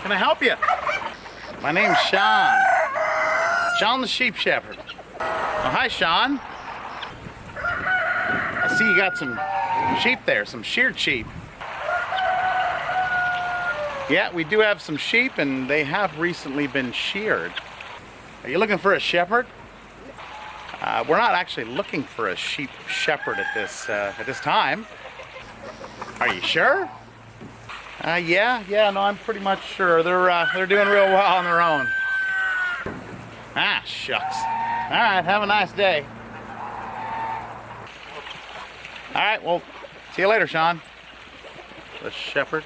Can I help you? My name's Sean. Sean the sheep shepherd. Oh, hi, Sean. I see you got some sheep there, some sheared sheep. Yeah, we do have some sheep, and they have recently been sheared. Are you looking for a shepherd? We're not actually looking for a sheep shepherd at this time. Are you sure? Yeah, no, I'm pretty much sure. They're doing real well on their own. Ah, shucks. All right, have a nice day. All right, well, see you later, Sean. The shepherd.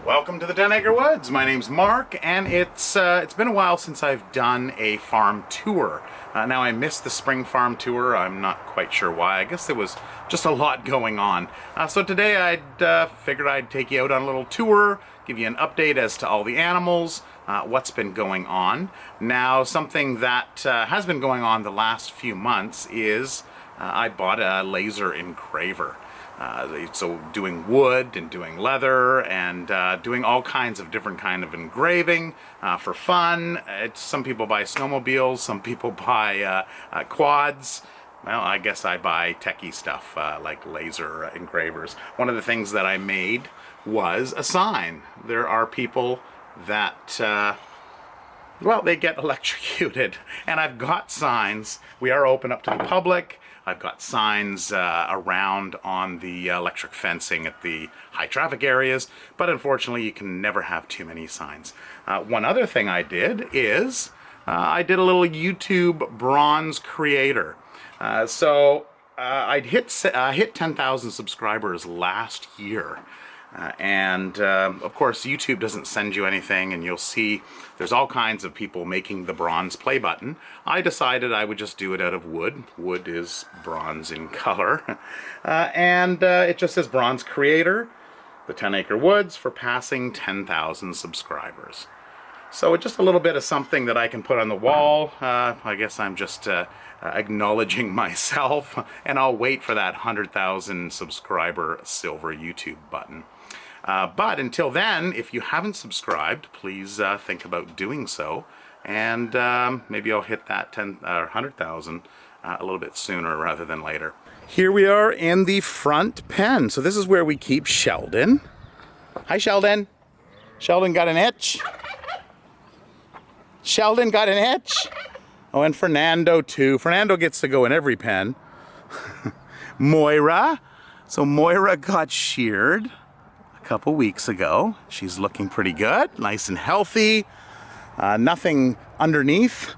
Welcome to the 10 Acre Woods. My name's Mark, and it's been a while since I've done a farm tour. Now I missed the spring farm tour. I'm not quite sure why. I guess there was just a lot going on. So today I'd figured I'd take you out on a little tour, give you an update as to all the animals, what's been going on. Now something that has been going on the last few months is I bought a laser engraver. So doing wood and doing leather and doing all kinds of different kind of engraving for fun. Some people buy snowmobiles, some people buy quads. Well, I guess I buy techie stuff like laser engravers. One of the things that I made was a sign. There are people that well, they get electrocuted, and I've got signs. We are open up to the public. I've got signs around on the electric fencing at the high traffic areas, but unfortunately you can never have too many signs. One other thing I did is I did a little YouTube bronze creator. I'd hit 10,000 subscribers last year. Of course, YouTube doesn't send you anything, and you'll see there's all kinds of people making the bronze play button. I decided I would just do it out of wood. Wood is bronze in color. It just says Bronze Creator, the 10 Acre Woods, for passing 10,000 subscribers. So it's just a little bit of something that I can put on the wall. I guess I'm just acknowledging myself, and I'll wait for that 100,000 subscriber silver YouTube button. But until then, if you haven't subscribed, please think about doing so, and maybe I'll hit that 100,000 a little bit sooner rather than later. Here we are in the front pen. So this is where we keep Sheldon. Hi, Sheldon. Sheldon got an itch. Sheldon got an itch. Oh, and Fernando too. Fernando gets to go in every pen. Moira. So Moira got sheared a couple weeks ago. She's looking pretty good, nice and healthy. Nothing underneath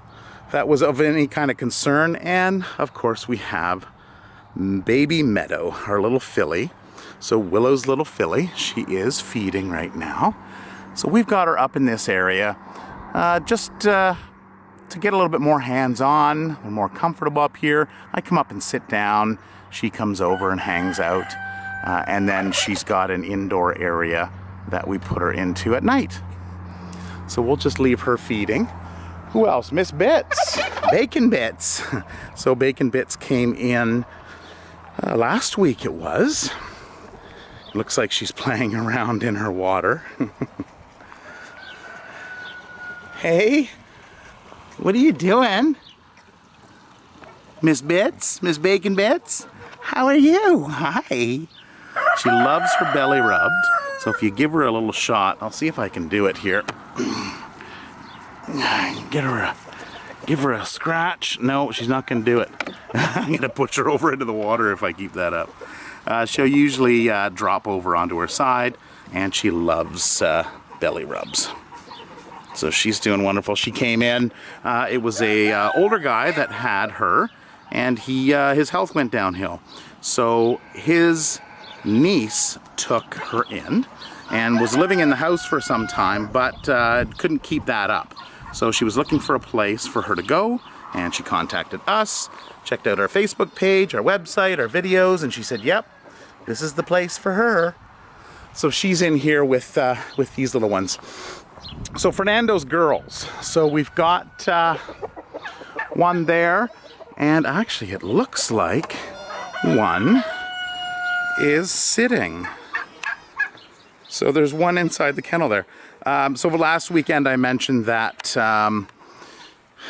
that was of any kind of concern. And of course we have baby Meadow, our little filly. So Willow's little filly, she is feeding right now. So we've got her up in this area just to get a little bit more hands-on, more comfortable up here. I come up and sit down. She comes over and hangs out. And then she's got an indoor area that we put her into at night. So we'll just leave her feeding. Who else? Miss Bits. Bacon Bits. So Bacon Bits came in last week it was. Looks like she's playing around in her water. Hey, what are you doing? Miss Bits? Miss Bacon Bits? How are you? Hi. She loves her belly rubbed, so if you give her a little shot, I'll see if I can do it here. Give her a scratch. No, she's not going to do it. I'm going to push her over into the water if I keep that up. She'll usually drop over onto her side, and she loves belly rubs. So she's doing wonderful. She came in. It was a older guy that had her, and his health went downhill. So his niece took her in and was living in the house for some time, but couldn't keep that up. So she was looking for a place for her to go, and she contacted us, checked out our Facebook page, our website, our videos, and she said, yep, this is the place for her. So she's in here with these little ones. So Fernando's girls. So we've got one there, And actually it looks like one is sitting. So there's one inside the kennel there. So last weekend I mentioned that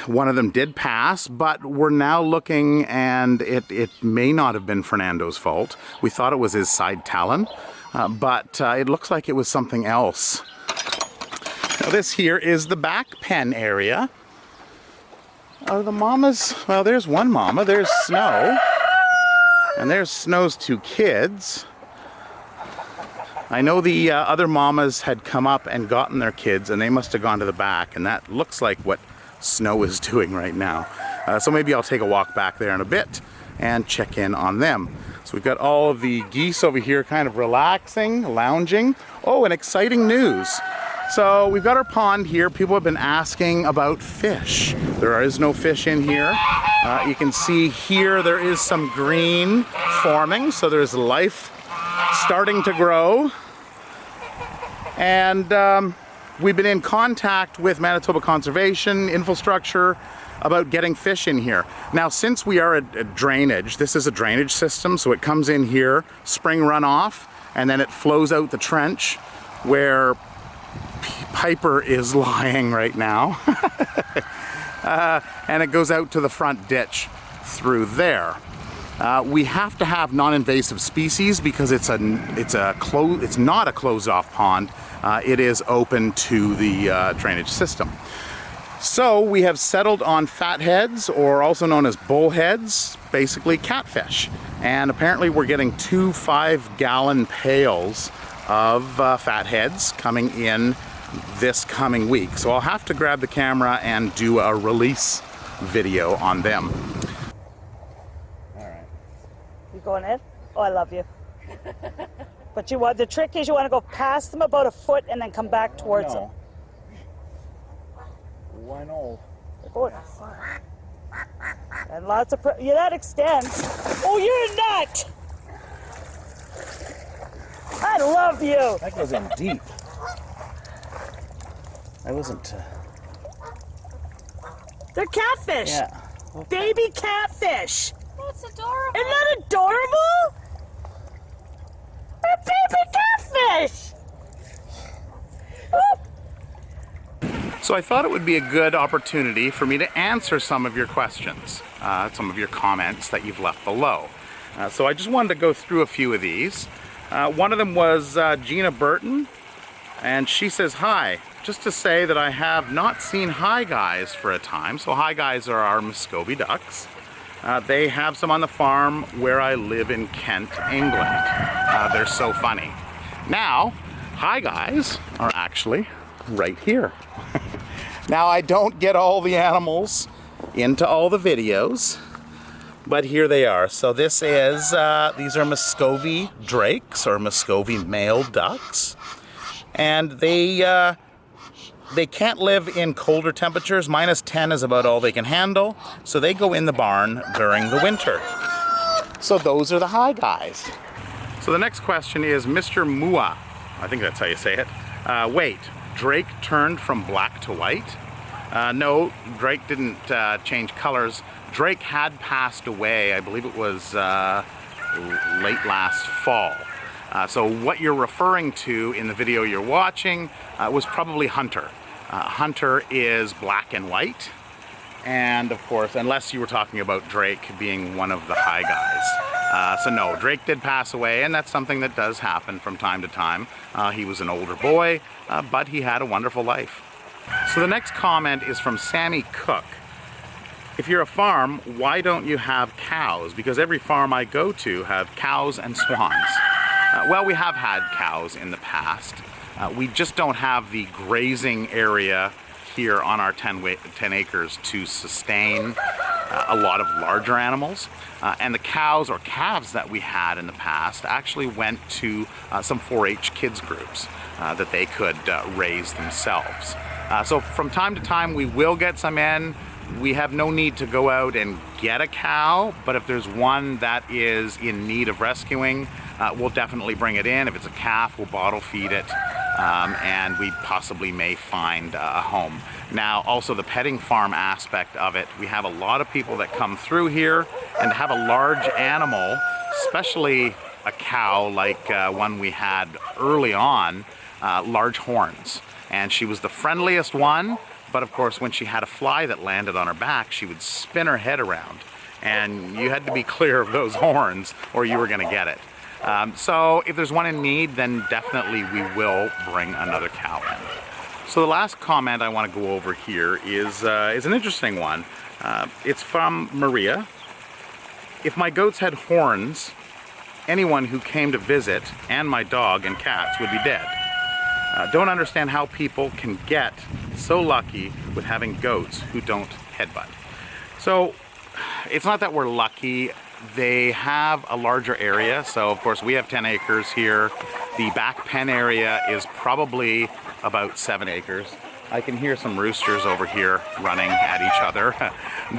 one of them did pass, but we're now looking, and it may not have been Fernando's fault. We thought it was his side talon, but it looks like it was something else. Now this here is the back pen area. The mamas, well, there's one mama, there's Snow, and there's Snow's two kids. I know the other mamas had come up and gotten their kids, and they must have gone to the back, and that looks like what Snow is doing right now. So maybe I'll take a walk back there in a bit and check in on them. So we've got all of the geese over here kind of relaxing, lounging. Oh, and exciting news. So we've got our pond here. People have been asking about fish. There is no fish in here. You can see here there is some green forming, so there's life starting to grow. And we've been in contact with Manitoba Conservation Infrastructure about getting fish in here. Now, since we are at drainage, this is a drainage system, so it comes in here, spring runoff, and then it flows out the trench where Piper is lying right now. And it goes out to the front ditch through there. We have to have non-invasive species because it's not a closed-off pond. It is open to the drainage system. So we have settled on fatheads, or also known as bullheads, basically catfish. And apparently we're getting 2 5-gallon pails of fatheads coming in this coming week. So I'll have to grab the camera and do a release video on them. You going in? Oh, I love you. But you want, the trick is you want to go past them about a foot and then come back towards them. Why no? They're going far. And lots of, yeah, that extends. Oh, you're a nut! I love you. That goes in deep. I wasn't. They're catfish. Yeah. Baby catfish. That's adorable. Isn't that adorable? A baby catfish. Oh. So I thought it would be a good opportunity for me to answer some of your questions, some of your comments that you've left below. So I just wanted to go through a few of these. One of them was Gina Burton, and she says, hi, just to say that I have not seen high guys for a time. So high guys are our Muscovy ducks. They have some on the farm where I live in Kent, England. They're so funny. Now, high guys are actually right here. Now, I don't get all the animals into all the videos, but here they are. So this is, these are Muscovy drakes, or Muscovy male ducks. And they can't live in colder temperatures. -10 is about all they can handle. So they go in the barn during the winter. So those are the high guys. So the next question is Mr. Mua. I think that's how you say it. Wait, Drake turned from black to white? No, Drake didn't change colors. Drake had passed away, I believe it was late last fall. So what you're referring to in the video you're watching was probably Hunter. Hunter is black and white, and of course, unless you were talking about Drake being one of the high guys. So no, Drake did pass away, and that's something that does happen from time to time. He was an older boy, but he had a wonderful life. So the next comment is from Sammy Cook. If you're a farm, why don't you have cows? Because every farm I go to have cows and swans. Well, we have had cows in the past. We just don't have the grazing area here on our 10 acres to sustain a lot of larger animals. And the cows or calves that we had in the past actually went to some 4-H kids groups that they could raise themselves. So from time to time we will get some in. We have no need to go out and get a cow, but if there's one that is in need of rescuing, we'll definitely bring it in. If it's a calf, we'll bottle feed it. and we possibly may find a home. Now, also the petting farm aspect of it, we have a lot of people that come through here and have a large animal, especially a cow like one we had early on, large horns. And she was the friendliest one, but of course when she had a fly that landed on her back, she would spin her head around. And you had to be clear of those horns or you were gonna get it. So if there's one in need, then definitely we will bring another cow in. So the last comment I want to go over here is an interesting one. It's from Maria. If my goats had horns, anyone who came to visit and my dog and cats would be dead. Don't understand how people can get so lucky with having goats who don't headbutt. So it's not that we're lucky. They have a larger area, so of course we have 10 acres here. The back pen area is probably about 7 acres. I can hear some roosters over here running at each other.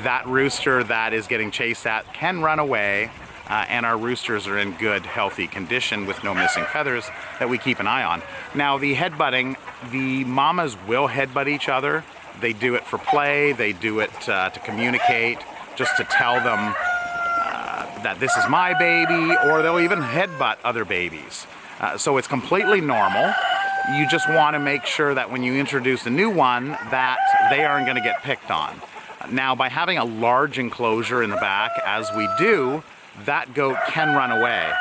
That rooster that is getting chased at can run away, and our roosters are in good, healthy condition with no missing feathers that we keep an eye on. Now the headbutting, the mamas will headbutt each other. They do it for play, they do it to communicate, just to tell them that this is my baby, or they'll even headbutt other babies. So it's completely normal. You just want to make sure that when you introduce a new one that they aren't going to get picked on. Now by having a large enclosure in the back, as we do, that goat can run away.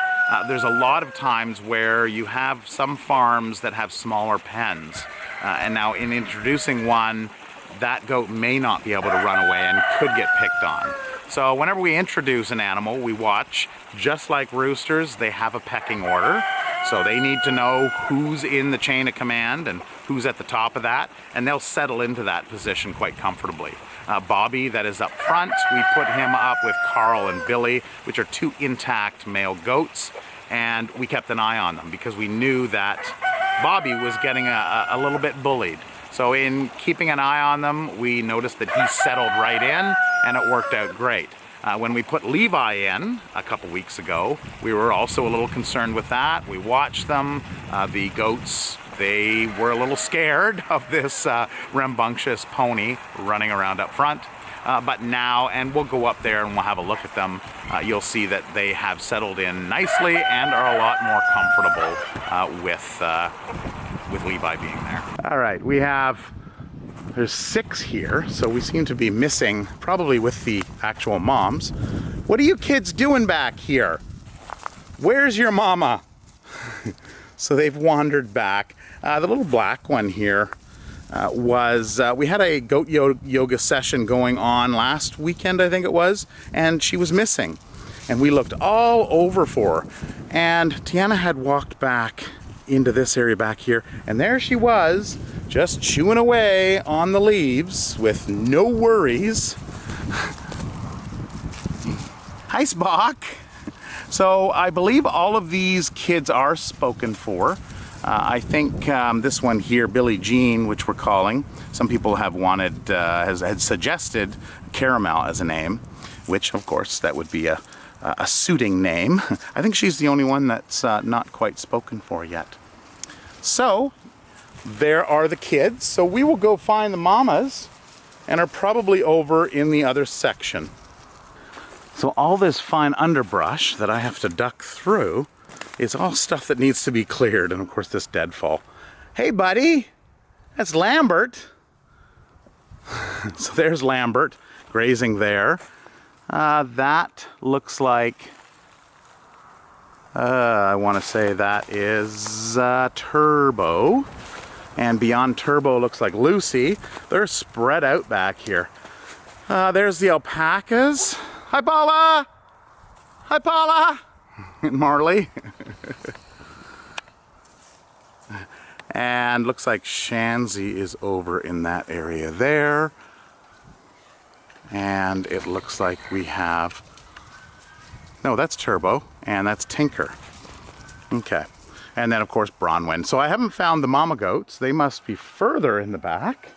There's a lot of times where you have some farms that have smaller pens, and now in introducing one, that goat may not be able to run away and could get picked on. So whenever we introduce an animal, we watch. Just like roosters, they have a pecking order. So they need to know who's in the chain of command and who's at the top of that, and they'll settle into that position quite comfortably. Bobby, that is up front, we put him up with Carl and Billy, which are 2 intact male goats, and we kept an eye on them because we knew that Bobby was getting a little bit bullied. So in keeping an eye on them, we noticed that he settled right in, and it worked out great. When we put Levi in a couple weeks ago, we were also a little concerned with that. We watched them. The goats, they were a little scared of this rambunctious pony running around up front. But now, and we'll go up there and we'll have a look at them, you'll see that they have settled in nicely and are a lot more comfortable with Levi being there. All right, there's 6 here, so we seem to be missing, probably with the actual moms. What are you kids doing back here? Where's your mama? So they've wandered back. The little black one here we had a goat yoga session going on last weekend, I think it was, and she was missing. And we looked all over for her. And Tiana had walked back into this area back here, and there she was, just chewing away on the leaves with no worries. Hi, Spock. So I believe all of these kids are spoken for. I think this one here, Billie Jean, which we're calling, some people have wanted, had suggested Caramel as a name, which of course that would be a suiting name. I think she's the only one that's not quite spoken for yet. So there are the kids. So we will go find the mamas, and are probably over in the other section. So all this fine underbrush that I have to duck through is all stuff that needs to be cleared, and of course this deadfall. Hey buddy, that's Lambert. So there's Lambert grazing there. That looks like, I want to say that is Turbo. And beyond Turbo looks like Lucy. They're spread out back here. There's the alpacas. Hi Paula! Hi Paula! Marley. And looks like Shanzy is over in that area there. And it looks like we have, no, that's Turbo, and that's Tinker. Okay. And then of course Bronwyn. So I haven't found the mama goats. They must be further in the back.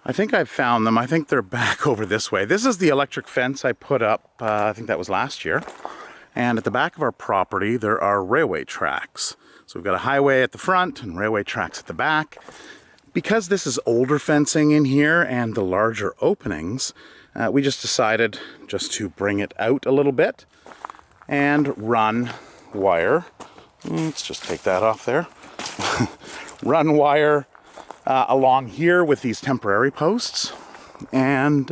I think I've found them. I think they're back over this way. This is the electric fence I put up, I think that was last year. And at the back of our property, there are railway tracks. So we've got a highway at the front and railway tracks at the back. Because this is older fencing in here and the larger openings, we just decided just to bring it out a little bit and run wire. Let's just take that off there. Run wire along here with these temporary posts and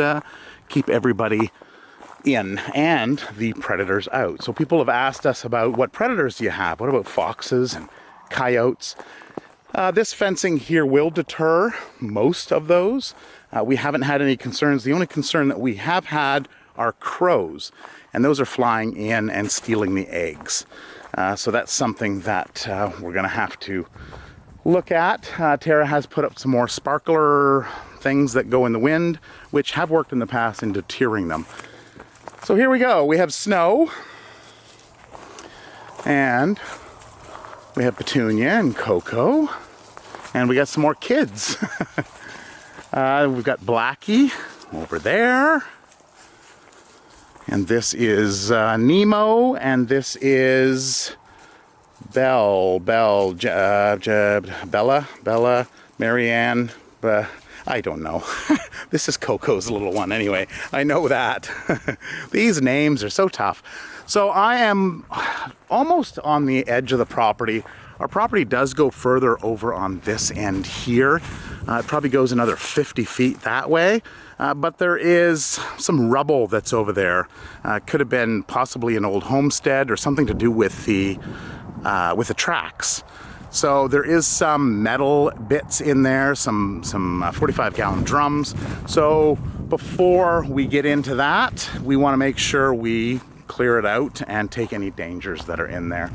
keep everybody in and the predators out. So people have asked us about what predators do you have? What about foxes and coyotes? This fencing here will deter most of those. We haven't had any concerns. The only concern that we have had are crows, and those are flying in and stealing the eggs. So that's something that we're going to have to look at. Tara has put up some more sparkler things that go in the wind, which have worked in the past in deterring them. So here we go. We have snow, and we have Petunia and Coco, and we got some more kids. We've got Blackie over there, and this is Nemo, and this is Bella, Marianne, I don't know. This is Coco's little one anyway. I know that. These names are so tough. So I am almost on the edge of the property. Our property does go further over on this end here. It probably goes another 50 feet that way. But there is some rubble that's over there. Could have been possibly an old homestead or something to do with the tracks. So there is some metal bits in there, some 45-gallon drums. So before we get into that, we want to make sure we clear it out and take any dangers that are in there.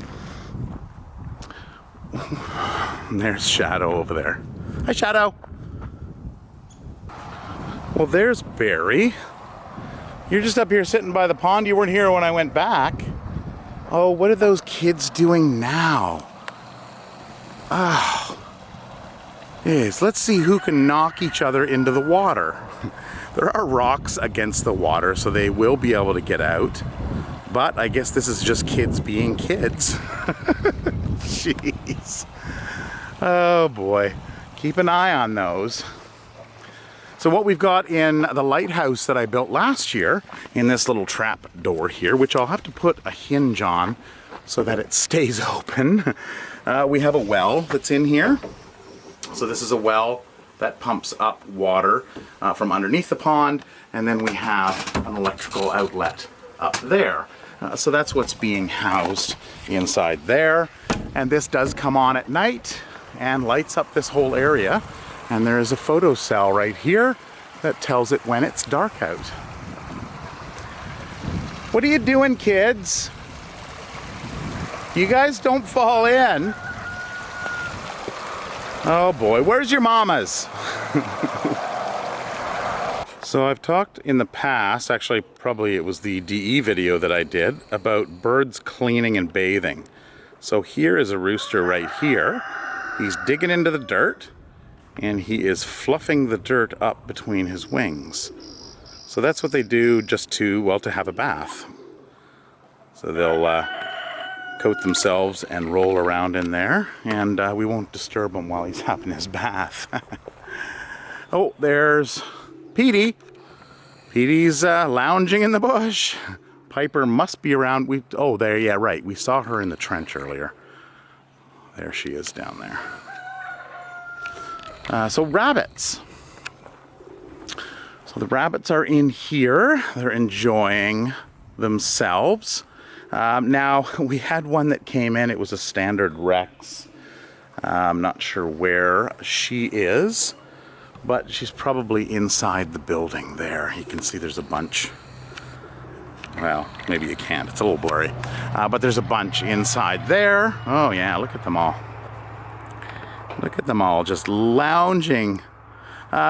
And there's Shadow over there. Hi, Shadow. Well, there's Barry. You're just up here sitting by the pond. You weren't here when I went back. Oh, what are those kids doing now? Oh. Yes, let's see who can knock each other into the water. There are rocks against the water, so they will be able to get out. But I guess this is just kids being kids. Jeez. Oh boy. Keep an eye on those. So what we've got in the lighthouse that I built last year, in this little trap door here, which I'll have to put a hinge on so that it stays open. We have a well that's in here. So this is a well that pumps up water from underneath the pond, and then we have an electrical outlet up there. So that's what's being housed inside there. And this does come on at night and lights up this whole area. And there is a photo cell right here that tells it when it's dark out. What are you doing, kids? You guys don't fall in. Oh boy, where's your mamas? So I've talked in the past, actually probably it was the DE video that I did, about birds cleaning and bathing. So here is a rooster right here. He's digging into the dirt and he is fluffing the dirt up between his wings. So that's what they do just to, well, to have a bath. So they'll coat themselves and roll around in there, and we won't disturb him while he's having his bath. Oh, there's Petey. Petey's lounging in the bush. Piper must be around. Oh, there, yeah, right. We saw her in the trench earlier. There she is down there. So rabbits. So the rabbits are in here. They're enjoying themselves. Now, we had one that came in. It was a standard Rex. I'm not sure where she is, but she's probably inside the building there. You can see there's a bunch. Well, maybe you can't. It's a little blurry. But there's a bunch inside there. Oh, yeah, look at them all. Look at them all just lounging.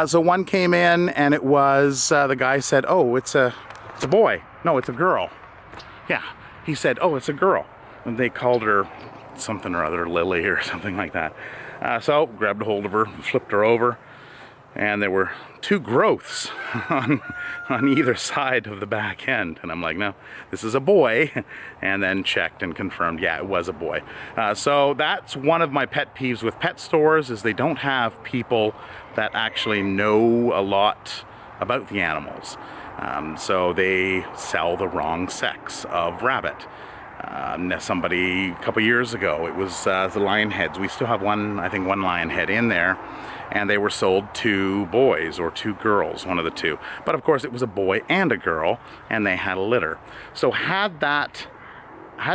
So one came in, and it was, the guy said, oh, it's a boy. No, it's a girl. Yeah, he said, oh, it's a girl. And they called her something or other, Lily or something like that. So grabbed a hold of her, flipped her over. and there were 2 growths on either side of the back end. And I'm like, no, this is a boy. And then checked and confirmed, yeah, it was a boy. So that's one of my pet peeves with pet stores, is they don't have people that actually know a lot about the animals. So they sell the wrong sex of rabbit. Somebody a couple years ago, it was the lion heads. We still have one, I think one lion head in there, and they were sold 2 boys or 2 girls, one of the 2. But of course it was a boy and a girl, and they had a litter. So had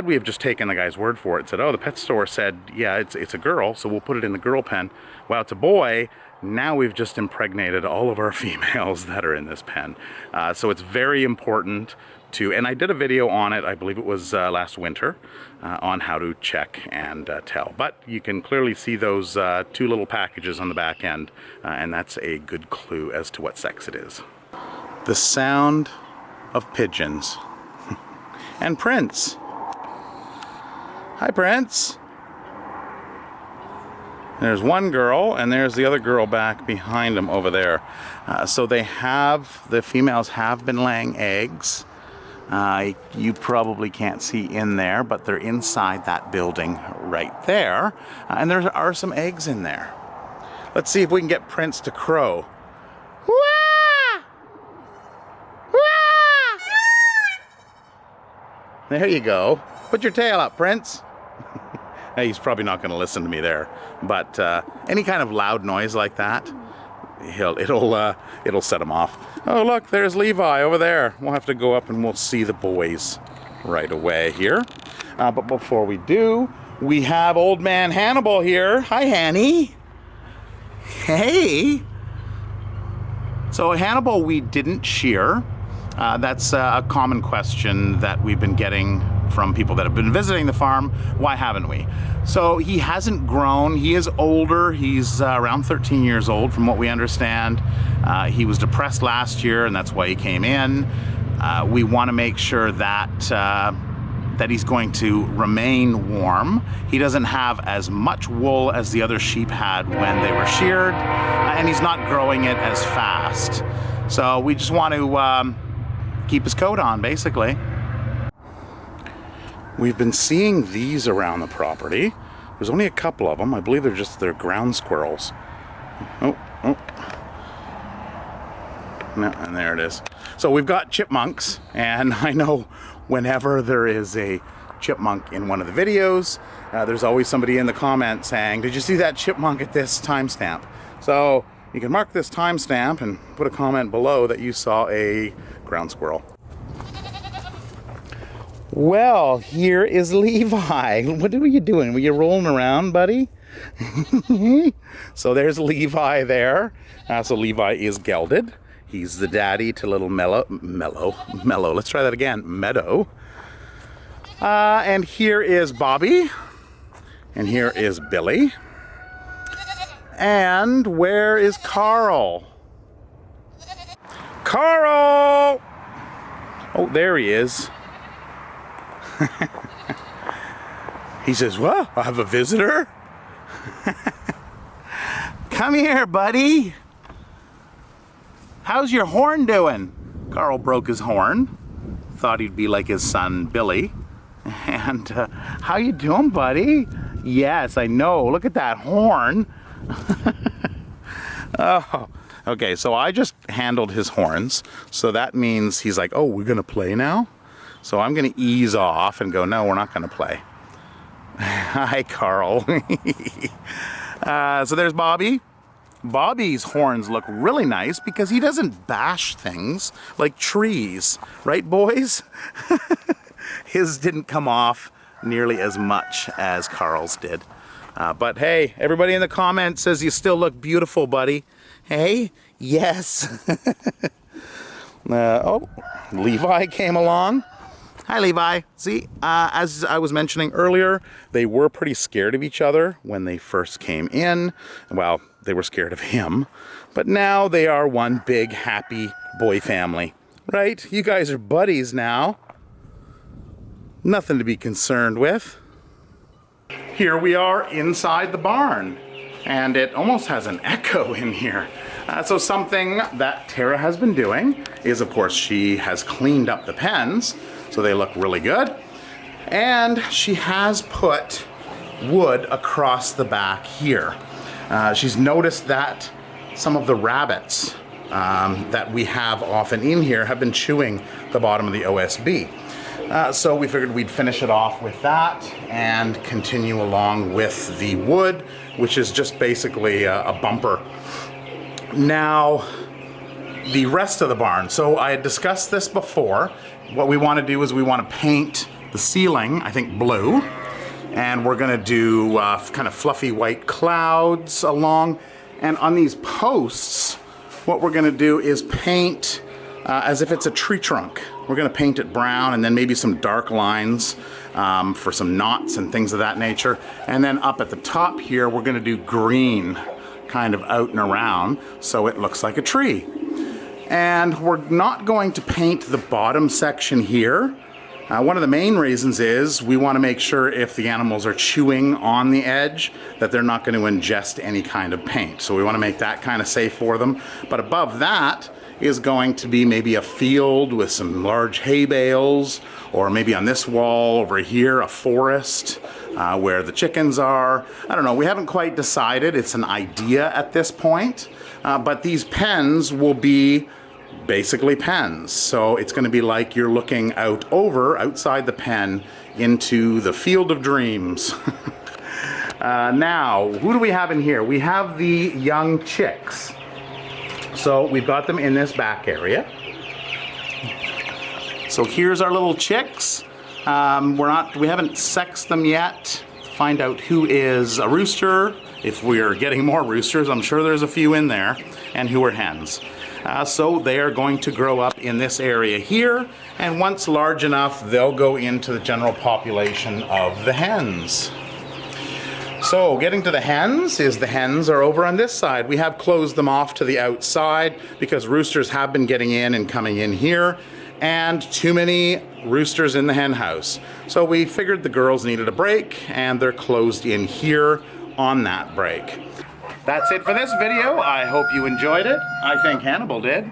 we have just taken the guy's word for it, said, oh, the pet store said, yeah, it's a girl, so we'll put it in the girl pen. Well, it's a boy. Now we've just impregnated all of our females that are in this pen. So it's very important to, and I did a video on it, I believe it was last winter, on how to check and tell. But you can clearly see those 2 little packages on the back end, and that's a good clue as to what sex it is. The sound of pigeons. And Prince. Hi, Prince. There's one girl, and there's the other girl back behind them over there. So the females have been laying eggs. You probably can't see in there, but they're inside that building right there. And there are some eggs in there. Let's see if we can get Prince to crow. Wah! Wah! There you go. Put your tail up, Prince. He's probably not going to listen to me there, but any kind of loud noise like that, it'll set him off. Oh, look, there's Levi over there. We'll have to go up and we'll see the boys right away here. But before we do, we have old man Hannibal here. Hi, Hanny. Hey. So Hannibal, we didn't shear. That's a common question that we've been getting from people that have been visiting the farm. Why haven't we? So he hasn't grown. He is older. He's around 13 years old from what we understand. He was depressed last year, and that's why he came in. We want to make sure that that he's going to remain warm. He doesn't have as much wool as the other sheep had when they were sheared, and he's not growing it as fast. So we just want to keep his coat on, basically. We've been seeing these around the property. There's only a couple of them. I believe they're ground squirrels. Oh. No, and there it is. So we've got chipmunks, and I know whenever there is a chipmunk in one of the videos, there's always somebody in the comments saying, did you see that chipmunk at this timestamp? So you can mark this timestamp and put a comment below that you saw a ground squirrel. Well, here is Levi. What are you doing? Were you rolling around, buddy? So there's Levi there. So Levi is gelded. He's the daddy to little Mellow. Let's try that again. Meadow. And here is Bobby. And here is Billy. And where is Carl? Carl! Oh, there he is. He says, well, I have a visitor. Come here, buddy. How's your horn doing? Carl broke his horn. Thought he'd be like his son, Billy. And how you doing, buddy? Yes, I know. Look at that horn. Oh, okay, so I just handled his horns. So that means he's like, oh, we're going to play now? So I'm going to ease off and go, no, we're not going to play. Hi, Carl. So there's Bobby. Bobby's horns look really nice because he doesn't bash things like trees. Right, boys? His didn't come off nearly as much as Carl's did. But hey, everybody in the comments says you still look beautiful, buddy. Hey? Yes. Oh, Levi came along. Hi, Levi. See, as I was mentioning earlier, they were pretty scared of each other when they first came in. Well, they were scared of him. But now they are one big, happy boy family. Right? You guys are buddies now. Nothing to be concerned with. Here we are inside the barn. and it almost has an echo in here. So something that Tara has been doing is, of course, she has cleaned up the pens, so they look really good. And she has put wood across the back here. She's noticed that some of the rabbits that we have often in here have been chewing the bottom of the OSB. So we figured we'd finish it off with that and continue along with the wood, which is just basically a bumper. Now, the rest of the barn. So I had discussed this before. What we want to do is we want to paint the ceiling, I think, blue. And we're going to do kind of fluffy white clouds along. And on these posts, what we're going to do is paint as if it's a tree trunk. We're going to paint it brown and then maybe some dark lines for some knots and things of that nature. And then up at the top here, we're going to do green kind of out and around so it looks like a tree. And we're not going to paint the bottom section here. One of the main reasons is we want to make sure if the animals are chewing on the edge that they're not going to ingest any kind of paint. So we want to make that kind of safe for them. But above that is going to be maybe a field with some large hay bales, or maybe on this wall over here a forest where the chickens are. I don't know, we haven't quite decided. It's an idea at this point. But these pens will be basically pens. So it's going to be like you're looking outside the pen into the field of dreams. Now, who do we have in here? We have the young chicks. So we've got them in this back area. So here's our little chicks. We haven't sexed them yet to find out who is a rooster. If we're getting more roosters, I'm sure there's a few in there, and who are hens. So they are going to grow up in this area here, and once large enough, they'll go into the general population of the hens. So getting to the hens are over on this side. We have closed them off to the outside because roosters have been getting in and coming in here, and too many roosters in the hen house. So we figured the girls needed a break, and they're closed in here on that break. That's it for this video. I hope you enjoyed it. I think Hannibal did.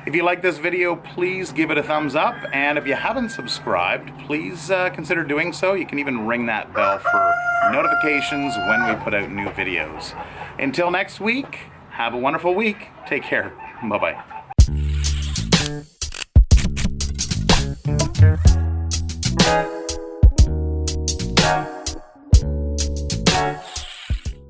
If you like this video, please give it a thumbs up. And if you haven't subscribed, please consider doing so. You can even ring that bell for notifications when we put out new videos. Until next week, have a wonderful week. Take care. Bye-bye.